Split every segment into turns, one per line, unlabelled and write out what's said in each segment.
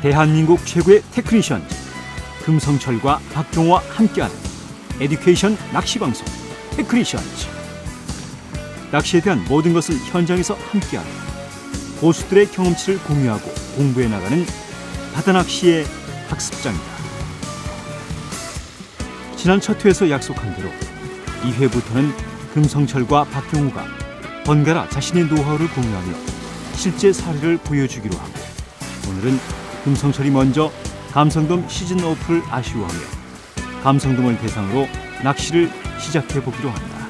대한민국 최고의 테크니션 금성철과 박종호와 함께하는 에듀케이션 낚시방송 테크니션즈. 낚시에 대한 모든 것을 현장에서 함께하는 고수들의 경험치를 공유하고 공부해 나가는 바다낚시의 학습장이다. 지난 첫 회에서 약속한 대로 2회부터는 금성철과 박종호가 번갈아 자신의 노하우를 공유하며 실제 사례를 보여주기로 하고, 오늘은 금성철이 먼저 감성돔 시즌 오프를 아쉬워하며 감성돔을 대상으로 낚시를 시작해보기로 한다.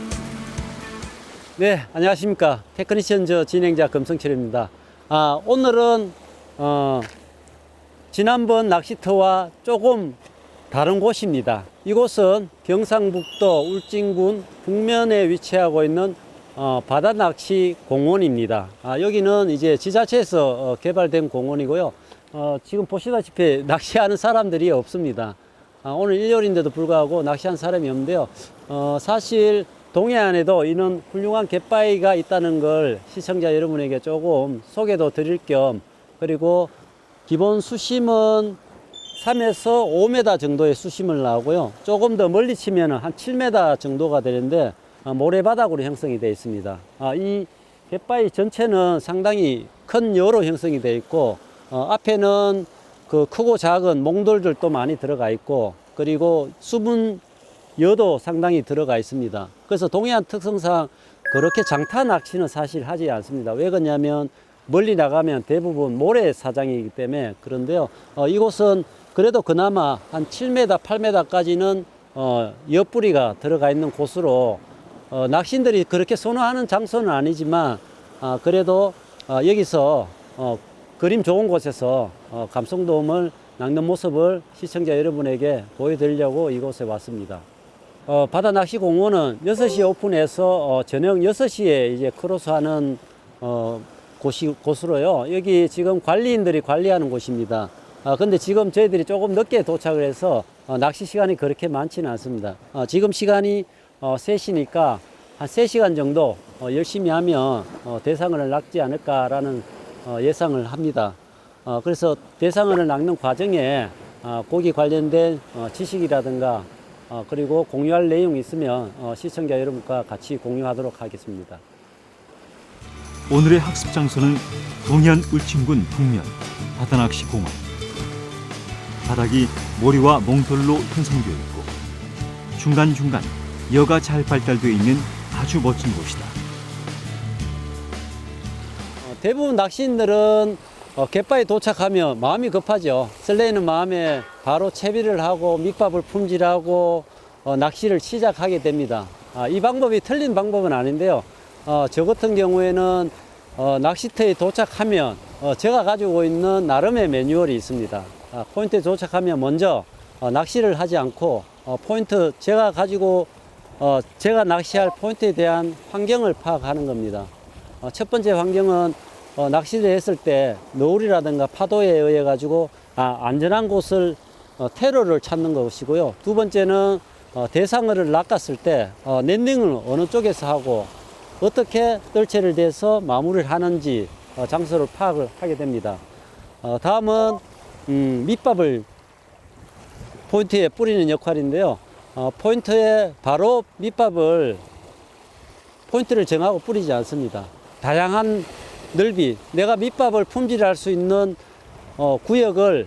네, 안녕하십니까. 테크니션즈 진행자 금성철입니다. 오늘은 지난번 낚시터와 조금 다른 곳입니다. 이곳은 경상북도 울진군 북면에 위치하고 있는 바다낚시 공원입니다. 여기는 이제 지자체에서 개발된 공원이고요. 지금 보시다시피 낚시하는 사람들이 없습니다. 오늘 일요일인데도 불구하고 낚시하는 사람이 없는데요. 사실 동해안에도 이런 훌륭한 갯바위가 있다는 걸 시청자 여러분에게 조금 소개도 드릴 겸, 그리고 기본 수심은 3에서 5m 정도의 수심을 나오고요. 조금 더 멀리 치면 한 7m 정도가 되는데 모래바닥으로 형성이 되어 있습니다. 이 갯바위 전체는 상당히 큰 여로 형성이 되어 있고, 앞에는 그 크고 작은 몽돌들도 많이 들어가 있고, 그리고 수분 여도 상당히 들어가 있습니다. 그래서 동해안 특성상 그렇게 장타 낚시는 사실 하지 않습니다. 왜 그러냐면 멀리 나가면 대부분 모래 사장이기 때문에. 그런데요, 이곳은 그래도 그나마 한 7m, 8m까지는 엿뿌리가 들어가 있는 곳으로, 낚시인들이 그렇게 선호하는 장소는 아니지만 그래도 여기서 그림 좋은 곳에서 감성돔을 낚는 모습을 시청자 여러분에게 보여드리려고 이곳에 왔습니다. 바다낚시공원은 6시 오픈해서 저녁 6시에 이제 크로스하는 곳으로요. 여기 지금 관리인들이 관리하는 곳입니다. 근데 지금 저희들이 조금 늦게 도착을 해서 낚시 시간이 그렇게 많지는 않습니다. 지금 시간이 3시니까 한 3시간 정도 열심히 하면 대상어를 낚지 않을까라는 예상을 합니다. 그래서 대상어를 낚는 과정에 고기 관련된 지식이라든가 그리고 공유할 내용이 있으면 시청자 여러분과 같이 공유하도록 하겠습니다.
오늘의 학습 장소는 동해안 울진군 북면 바다낚시 공원. 바닥이 모래와 몽돌로 형성되어 있고 중간중간 여가 잘 발달되어 있는 아주 멋진 곳이다.
대부분 낚시인들은 갯바위 도착하면 마음이 급하죠. 설레이는 마음에 바로 채비를 하고 밑밥을 품질하고 낚시를 시작하게 됩니다. 이 방법이 틀린 방법은 아닌데요. 저 같은 경우에는 낚시터에 도착하면 제가 가지고 있는 나름의 매뉴얼이 있습니다. 포인트에 도착하면 먼저 낚시를 하지 않고 포인트 제가 낚시할 포인트에 대한 환경을 파악하는 겁니다. 첫 번째 환경은 낚시를 했을 때 너울이라든가 파도에 의해 가지고 안전한 곳을 퇴로를 찾는 것이고요. 두 번째는 대상어를 낚았을 때 랜딩을 어느 쪽에서 하고 어떻게 뜰채를 대서 마무리를 하는지 장소를 파악을 하게 됩니다. 다음은 밑밥을 포인트에 뿌리는 역할인데요. 포인트에 바로 밑밥을 포인트를 정하고 뿌리지 않습니다. 다양한 넓이, 내가 밑밥을 품질할 수 있는 구역을,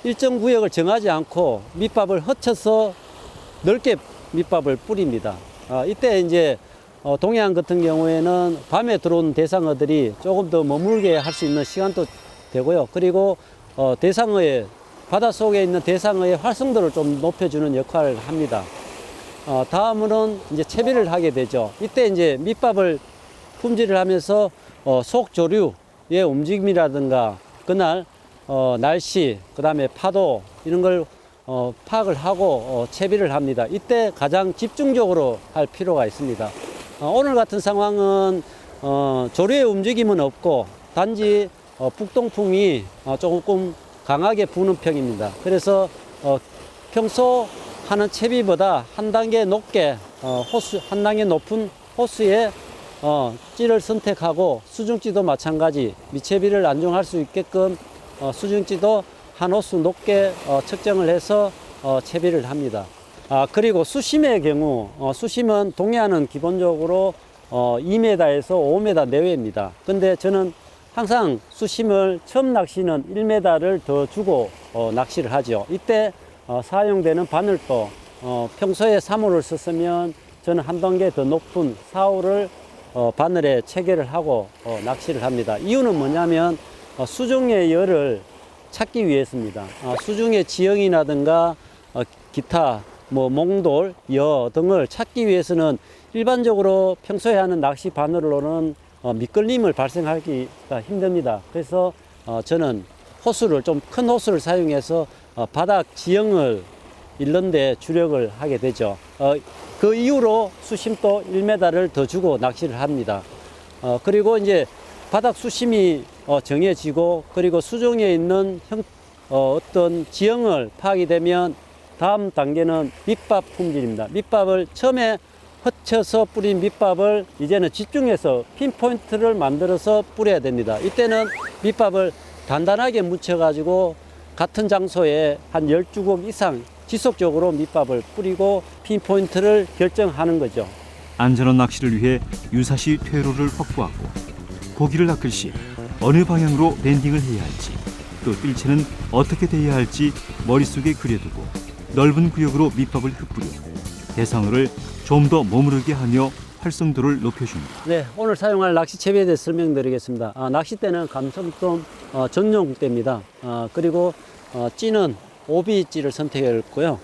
일정 구역을 정하지 않고 밑밥을 흩쳐서 넓게 밑밥을 뿌립니다. 이때 이제 동해안 같은 경우에는 밤에 들어온 대상어들이 조금 더 머물게 할 수 있는 시간도 되고요. 그리고 대상어의, 바닷속에 있는 대상어의 활성도를 좀 높여주는 역할을 합니다. 다음으로는 이제 채비를 하게 되죠. 이때 이제 밑밥을 품질을 하면서 속조류의 움직임이라든가 그날 날씨, 그 다음에 파도 이런 걸 파악을 하고 채비를 합니다. 이때 가장 집중적으로 할 필요가 있습니다. 오늘 같은 상황은 조류의 움직임은 없고 단지 북동풍이 조금 강하게 부는 편입니다. 그래서 평소 하는 채비보다 한 단계 높게 한 단계 높은 호수에 찌를 선택하고 수중찌도 마찬가지 미채비를 안정할 수 있게끔 수중찌도 한 호수 높게 측정을 해서 채비를 합니다. 그리고 수심의 경우 수심은 동해안은 기본적으로 2m에서 5m 내외입니다. 근데 저는 항상 수심을 처음 낚시는 1m를 더 주고 낚시를 하죠. 이때 사용되는 바늘도 평소에 3호를 썼으면 저는 한 단계 더 높은 4호를 바늘에 체결을 하고 낚시를 합니다. 이유는 뭐냐면 수중의 열을 찾기 위해서입니다. 수중의 지형이라든가 기타 몽돌, 여 등을 찾기 위해서는 일반적으로 평소에 하는 낚시 바늘로는 미끌림을 발생하기가 힘듭니다. 그래서 저는 호수를 좀 큰 호수를 사용해서 바닥 지형을 잃는데 주력을 하게 되죠. 그 이후로 수심도 1m를 더 주고 낚시를 합니다. 그리고 이제 바닥 수심이 정해지고 그리고 수중에 있는 어떤 지형을 파악이 되면 다음 단계는 밑밥 품질입니다. 밑밥을 처음에 흩쳐서 뿌린 밑밥을 이제는 집중해서 핀포인트를 만들어서 뿌려야 됩니다. 이때는 밑밥을 단단하게 묻혀가지고 같은 장소에 한 10주걱 이상 지속적으로 밑밥을 뿌리고 핀포인트를 결정하는 거죠.
안전한 낚시를 위해 유사시 퇴로를 확보하고 고기를 낚을 시 어느 방향으로 랜딩을 해야 할지 또 뜰채는 어떻게 돼야 할지 머릿속에 그려두고 넓은 구역으로 밑밥을 흩뿌려 대상어를 좀 더 머무르게 하며 활성도를 높여줍니다.
네, 오늘 사용할 낚시채비에 대해 설명드리겠습니다. 낚싯대는 감성돔 전용대입니다. 그리고 찌는 오비찌를 선택했고요.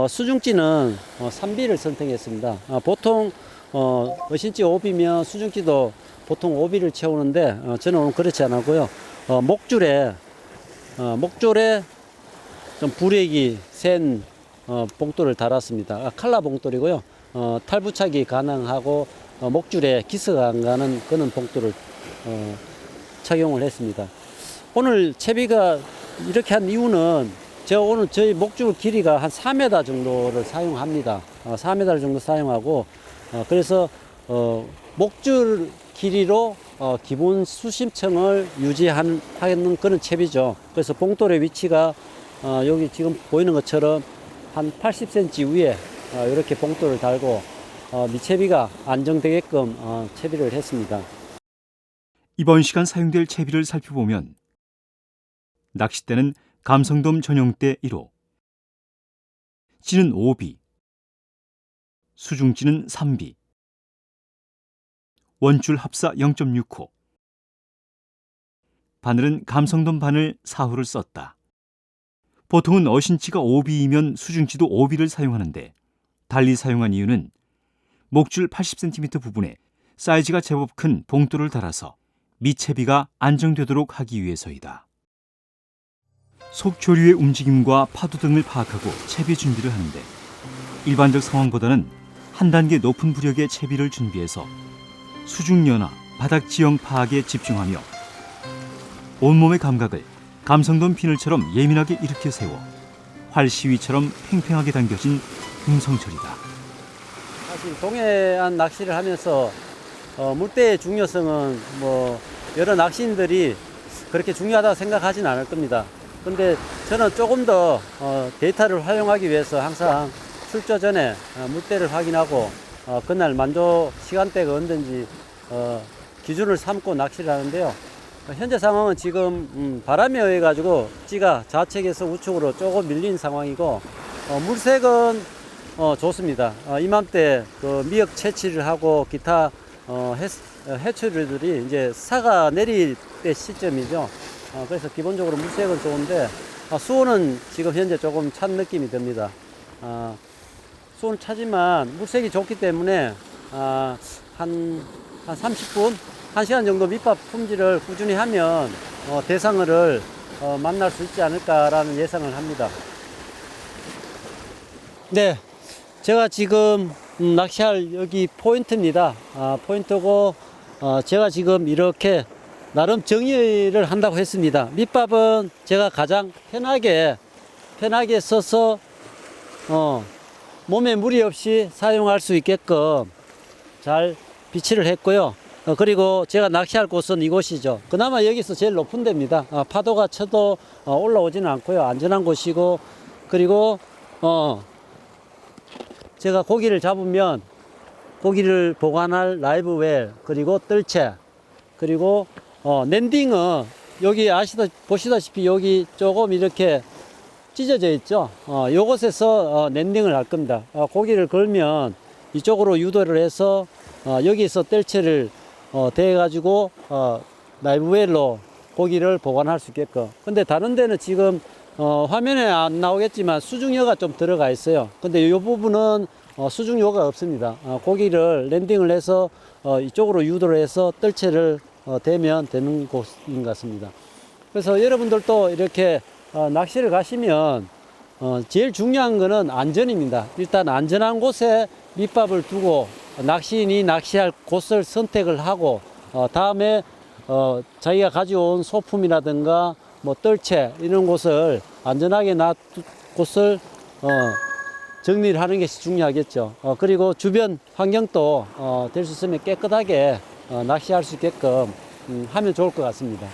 수중찌는 3비를 선택했습니다. 보통 어신찌 오비면 수중찌도 보통 오비를 채우는데 저는 오늘 그렇지 않았고요. 목줄에 좀 부렉이 센 봉돌을 달았습니다. 칼라 봉돌이고요. 탈부착이 가능하고 목줄에 기스가 안 가는 그런 봉돌을 착용을 했습니다. 오늘 채비가 이렇게 한 이유는 제가 오늘 저희 목줄 길이가 한 4m 정도를 사용합니다. 4m 정도 사용하고 그래서 목줄 길이로 기본 수심층을 유지하는 그런 채비죠. 그래서 봉돌의 위치가 여기 지금 보이는 것처럼 한 80cm 위에 이렇게 봉돌을 달고 미채비가 안정되게끔 채비를 했습니다.
이번 시간 사용될 채비를 살펴보면 낚싯대는 감성돔 전용대 1호, 찌는 5비, 수중찌는 3비, 원줄 합사 0.6호, 바늘은 감성돔 바늘 4호를 썼다. 보통은 어신치가 5비이면 수중치도 5비를 사용하는데 달리 사용한 이유는 목줄 80cm 부분에 사이즈가 제법 큰 봉돌을 달아서 미채비가 안정되도록 하기 위해서이다. 속조류의 움직임과 파도 등을 파악하고 채비 준비를 하는데 일반적 상황보다는 한 단계 높은 부력의 채비를 준비해서 수중연화, 바닥 지형 파악에 집중하며 온몸의 감각을 감성돔 비늘처럼 예민하게 일으켜 세워 활시위처럼 팽팽하게 당겨진 금성철이다.
사실 동해안 낚시를 하면서 물대의 중요성은 여러 낚시인들이 그렇게 중요하다고 생각하진 않을 겁니다. 근데 저는 조금 더 데이터를 활용하기 위해서 항상 출조 전에 물대를 확인하고 그날 만조 시간대가 언제인지 기준을 삼고 낚시를 하는데요. 현재 상황은 지금 바람에 의해 가지고 찌가 좌측에서 우측으로 조금 밀린 상황이고 물색은 좋습니다. 이맘때 미역 채취를 하고 기타 해초류들이 이제 사가 내릴 때 시점이죠. 그래서 기본적으로 물색은 좋은데 수온은 지금 현재 조금 찬 느낌이 듭니다. 수온 차지만 물색이 좋기 때문에 한 30분, 1시간 정도 밑밥 품질을 꾸준히 하면 대상어를 만날 수 있지 않을까라는 예상을 합니다. 네, 제가 지금 낚시할 여기 포인트입니다. 포인트고 제가 지금 이렇게 나름 정의를 한다고 했습니다. 밑밥은 제가 가장 편하게 써서 몸에 무리 없이 사용할 수 있게끔 잘 비치를 했고요. 그리고 제가 낚시할 곳은 이곳이죠. 그나마 여기서 제일 높은 데입니다. 파도가 쳐도 올라오지는 않고요. 안전한 곳이고, 그리고 제가 고기를 잡으면 고기를 보관할 라이브 웰, 그리고 뜰채, 그리고 랜딩은 여기 보시다시피 여기 조금 이렇게 찢어져 있죠. 요곳에서 랜딩을 할 겁니다. 고기를 걸면 이쪽으로 유도를 해서 여기서 뜰채를 대가지고 라이브 웰로 고기를 보관할 수 있게끔. 근데 다른 데는 지금 화면에 안 나오겠지만 수중료가 좀 들어가 있어요. 근데 이 부분은 수중료가 없습니다. 고기를 랜딩을 해서 이쪽으로 유도를 해서 뜰채를 대면 되는 곳인 것 같습니다. 그래서 여러분들도 이렇게 낚시를 가시면 제일 중요한 거는 안전입니다. 일단 안전한 곳에 밑밥을 두고 낚시인이 낚시할 곳을 선택을 하고 다음에 자기가 가져온 소품이라든가 뭐 뜰채 이런 곳을 안전하게 놔둔 곳을 정리를 하는 것이 중요하겠죠. 그리고 주변 환경도 될 수 있으면 깨끗하게 낚시할 수 있게끔 하면 좋을 것 같습니다.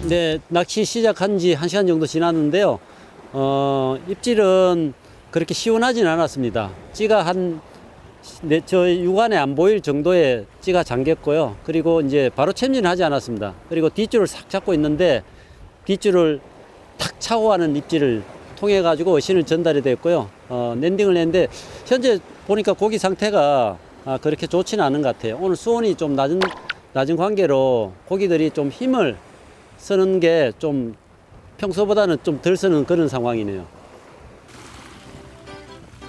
네, 낚시 시작한 지 1시간 정도 지났는데요. 입질은 그렇게 시원하진 않았습니다. 찌가 저 육안에 안 보일 정도의 찌가 잠겼고요. 그리고 이제 바로 챔질은 하지 않았습니다. 그리고 뒷줄을 싹 잡고 있는데 뒷줄을 탁 차고 가는 입질을 통해 가지고 어신을 전달이 됐고요. 랜딩을 했는데 현재 보니까 고기 상태가 그렇게 좋지는 않은 것 같아요. 오늘 수온이 좀 낮은 관계로 고기들이 좀 힘을 쓰는 게 좀 평소보다는 좀 덜 쓰는 그런 상황이네요.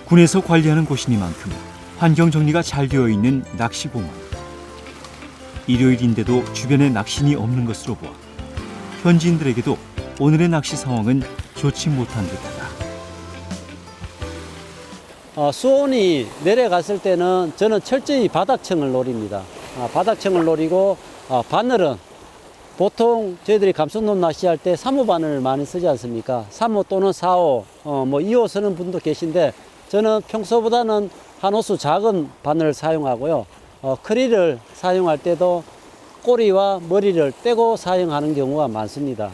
군에서 관리하는 곳이니만큼 환경 정리가 잘 되어 있는 낚시공원. 일요일인데도 주변에 낚시인이 없는 것으로 보아 현지인들에게도 오늘의 낚시 상황은 좋지 못한 듯하다.
수온이 내려갔을 때는 저는 철저히 바닥청을 노립니다. 바닥청을 노리고 바늘은 보통 저희들이 감성돔 낚시할 때 3호 바늘을 많이 쓰지 않습니까? 3호 또는 4호, 뭐 2호 쓰는 분도 계신데 저는 평소보다는 한 호수 작은 바늘을 사용하고요. 크릴을 사용할 때도 꼬리와 머리를 떼고 사용하는 경우가 많습니다.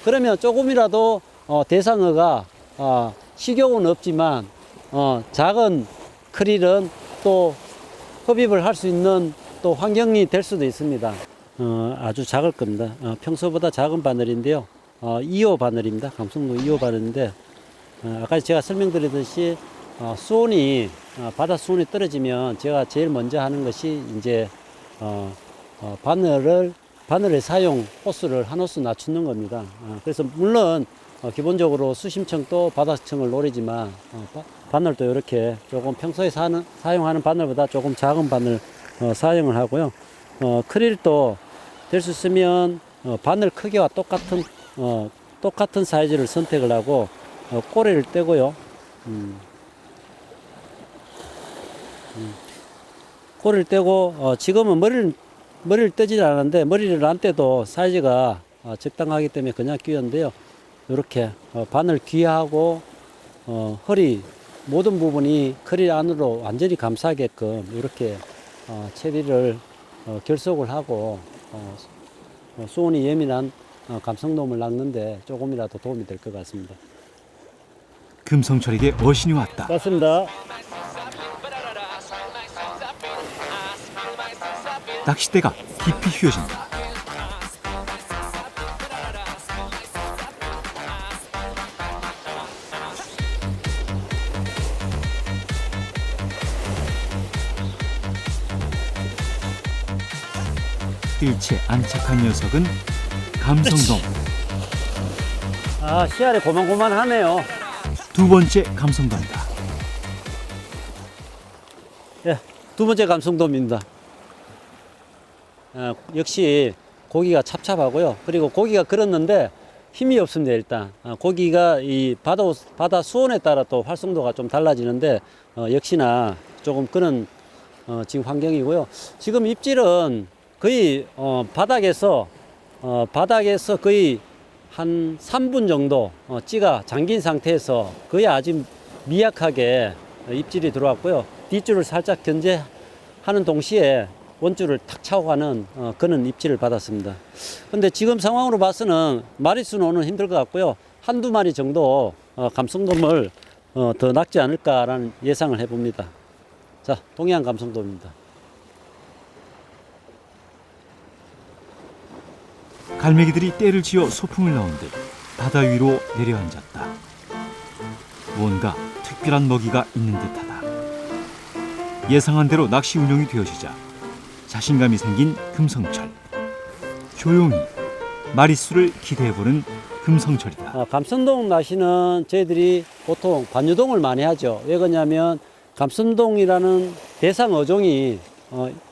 그러면 조금이라도 대상어가 식욕은 없지만 작은 크릴은 또 흡입을 할 수 있는 또 환경이 될 수도 있습니다. 아주 작을 겁니다. 평소보다 작은 바늘인데요. 2호 바늘입니다. 감성돔 2호 바늘인데 아까 제가 설명드렸듯이 수온이 바다 수온이 떨어지면 제가 제일 먼저 하는 것이 이제 바늘의 사용 호수를 한 호수 낮추는 겁니다. 그래서 물론 기본적으로 수심청도 바닥청을 노리지만 바늘도 이렇게 조금 평소에 사용하는 바늘보다 조금 작은 바늘 사용을 하고요. 크릴도 될 수 있으면 바늘 크기와 똑같은 사이즈를 선택을 하고 꼬리를 떼고요. 꼬리를 떼고 지금은 머리를 떼지는 않았는데 머리를 안 떼도 사이즈가 적당하기 때문에 그냥 끼웠는데요. 이렇게 바늘 귀하고 허리 모든 부분이 크릴 안으로 완전히 감싸게끔 이렇게 채비를 결속을 하고 수온이 예민한 감성돔을 낚는데 조금이라도 도움이 될 것 같습니다.
금성철에게 어신이 왔다.
맞습니다.
낚싯대가 깊이 휘어진다. 뜰채 안착한 녀석은 감성돔.
아, 씨알이 고만고만하네요.
두 번째 감성도입니다.
예, 두 번째 감성돔입니다. 역시 고기가 찹찹하고요. 그리고 고기가 그렇는데 힘이 없습니다. 일단 고기가 이 바다 수온에 따라 또 활성도가 좀 달라지는데 역시나 조금 그런 지금 환경이고요. 지금 입질은 거의 바닥에서 거의 한 3분 정도 찌가 잠긴 상태에서 거의 아주 미약하게 입질이 들어왔고요. 뒷줄을 살짝 견제하는 동시에 원줄을 탁 차고 가는 그런 입질을 받았습니다. 근데 지금 상황으로 봐서는 마리수는 오늘 힘들 것 같고요. 한두 마리 정도 감성돔을 더 낚지 않을까라는 예상을 해봅니다. 자, 동해안 감성돔입니다.
갈매기들이 떼를 지어 소풍을 나온 듯 바다 위로 내려앉았다. 뭔가 특별한 먹이가 있는 듯하다. 예상한 대로 낚시 운영이 되어지자 자신감이 생긴 금성철. 조용히 마리수를 기대해보는 금성철이다.
감선동 낚시는 저희들이 보통 반유동을 많이 하죠. 왜 그러냐면 감선동이라는 대상 어종이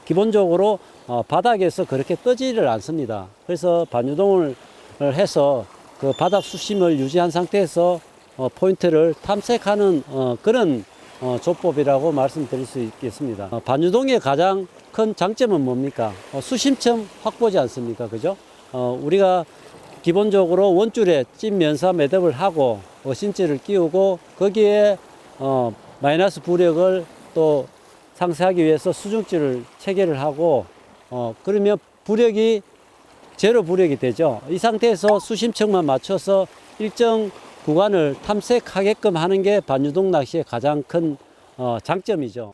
기본적으로 바닥에서 그렇게 떠지를 않습니다. 그래서 반유동을 해서 그 바닥 수심을 유지한 상태에서 포인트를 탐색하는 그런 조법이라고 말씀드릴 수 있겠습니다. 반유동의 가장 큰 장점은 뭡니까? 수심층 확보지 않습니까? 그죠? 우리가 기본적으로 원줄에 찐 면사 매듭을 하고 어신줄을 끼우고 거기에 마이너스 부력을 또 상쇄하기 위해서 수중줄을 체결을 하고 그러면 부력이 제로 부력이 되죠. 이 상태에서 수심층만 맞춰서 일정 구간을 탐색하게끔 하는 게 반유동 낚시의 가장 큰 장점이죠.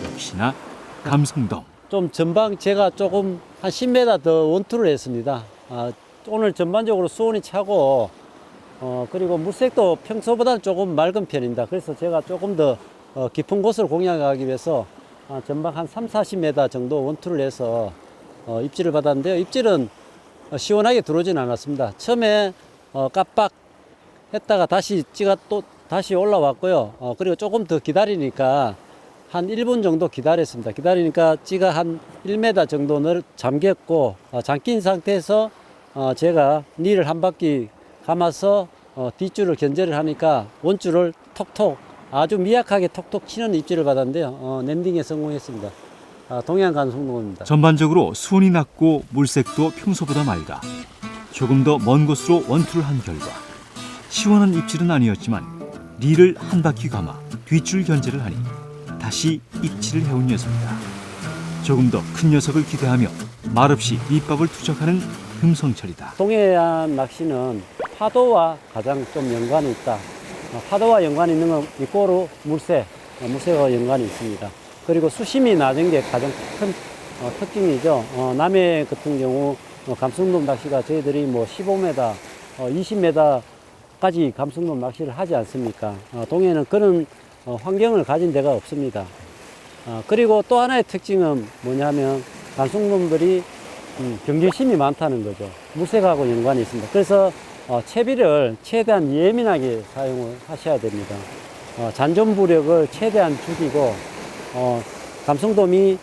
역시나 감성돔.
좀 전방 제가 조금 한 10m 더 원투를 했습니다. 오늘 전반적으로 수온이 차고 그리고 물색도 평소보다는 조금 맑은 편입니다. 그래서 제가 조금 더 깊은 곳을 공략하기 위해서 전방 한 3, 40m 정도 원투를 해서 입질을 받았는데요. 입질은 시원하게 들어오진 않았습니다. 처음에 깜빡 했다가 다시 찌가 또 다시 올라왔고요. 그리고 조금 더 기다리니까 한 1분 정도 기다렸습니다. 기다리니까 찌가 한 1m 정도 잠겼고 잠긴 상태에서 제가 닐을 한 바퀴 감아서 뒷줄을 견제를 하니까 원줄을 톡톡 아주 미약하게 톡톡 치는 입질을 받았는데요. 랜딩에 성공했습니다. 동해안 감성돔입니다.
전반적으로 수온이 낮고 물색도 평소보다 맑아 조금 더 먼 곳으로 원투를 한 결과 시원한 입질은 아니었지만 릴을 한 바퀴 감아 뒷줄 견제를 하니 다시 입질을 해온 녀석이다. 조금 더 큰 녀석을 기대하며 말없이 밑밥을 투척하는 금성철이다.
동해안 낚시는 파도와 가장 좀 연관이 있다. 파도와 연관이 있는 건 이꼬르 물새와 연관이 있습니다. 그리고 수심이 낮은 게 가장 큰 특징이죠. 남해 같은 경우 감성돔 낚시가 저희들이 뭐 15m, 20m까지 감성돔 낚시를 하지 않습니까? 동해는 그런 환경을 가진 데가 없습니다. 그리고 또 하나의 특징은 뭐냐면 감성돔들이 경계심이 많다는 거죠. 물색하고 연관이 있습니다. 그래서 채비를 최대한 예민하게 사용을 하셔야 됩니다. 잔존 부력을 최대한 죽이고 감성돔이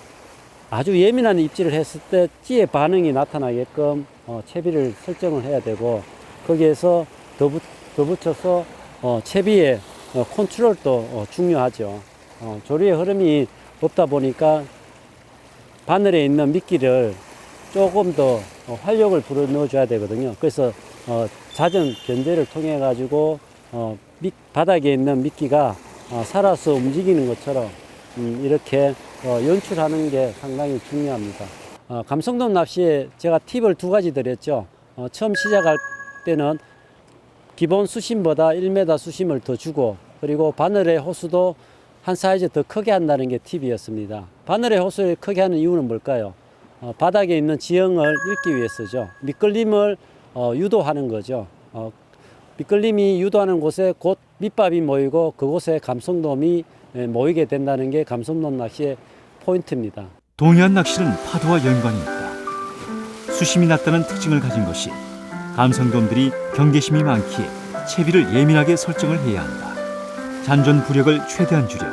아주 예민한 입질을 했을 때 찌의 반응이 나타나게끔 채비를 설정을 해야 되고 거기에서 더 붙여서 채비의 컨트롤도 중요하죠. 조류의 흐름이 없다 보니까 바늘에 있는 미끼를 조금 더 활력을 불어넣어 줘야 되거든요. 그래서 잦은 견제를 통해 가지고 바닥에 있는 미끼가 살아서 움직이는 것처럼 이렇게 연출하는 게 상당히 중요합니다. 감성돔 낚시에 제가 팁을 두 가지 드렸죠. 처음 시작할 때는 기본 수심보다 1m 수심을 더 주고 그리고 바늘의 호수도 한 사이즈 더 크게 한다는 게 팁이었습니다. 바늘의 호수를 크게 하는 이유는 뭘까요? 바닥에 있는 지형을 읽기 위해서죠. 미끌림을 유도하는 거죠. 미끌림이 유도하는 곳에 곧 밑밥이 모이고 그곳에 감성돔이 모이게 된다는 게 감성돔 낚시의 포인트입니다.
동해안 낚시는 파도와 연관이 있다. 수심이 낮다는 특징을 가진 것이 감성돔들이 경계심이 많기에 채비를 예민하게 설정을 해야 한다. 잔존 부력을 최대한 줄여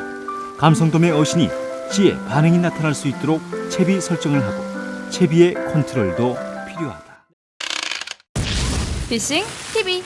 감성돔의 어신이 지에 반응이 나타날 수 있도록 채비 설정을 하고 채비의 컨트롤도 필요하다.
피싱 TV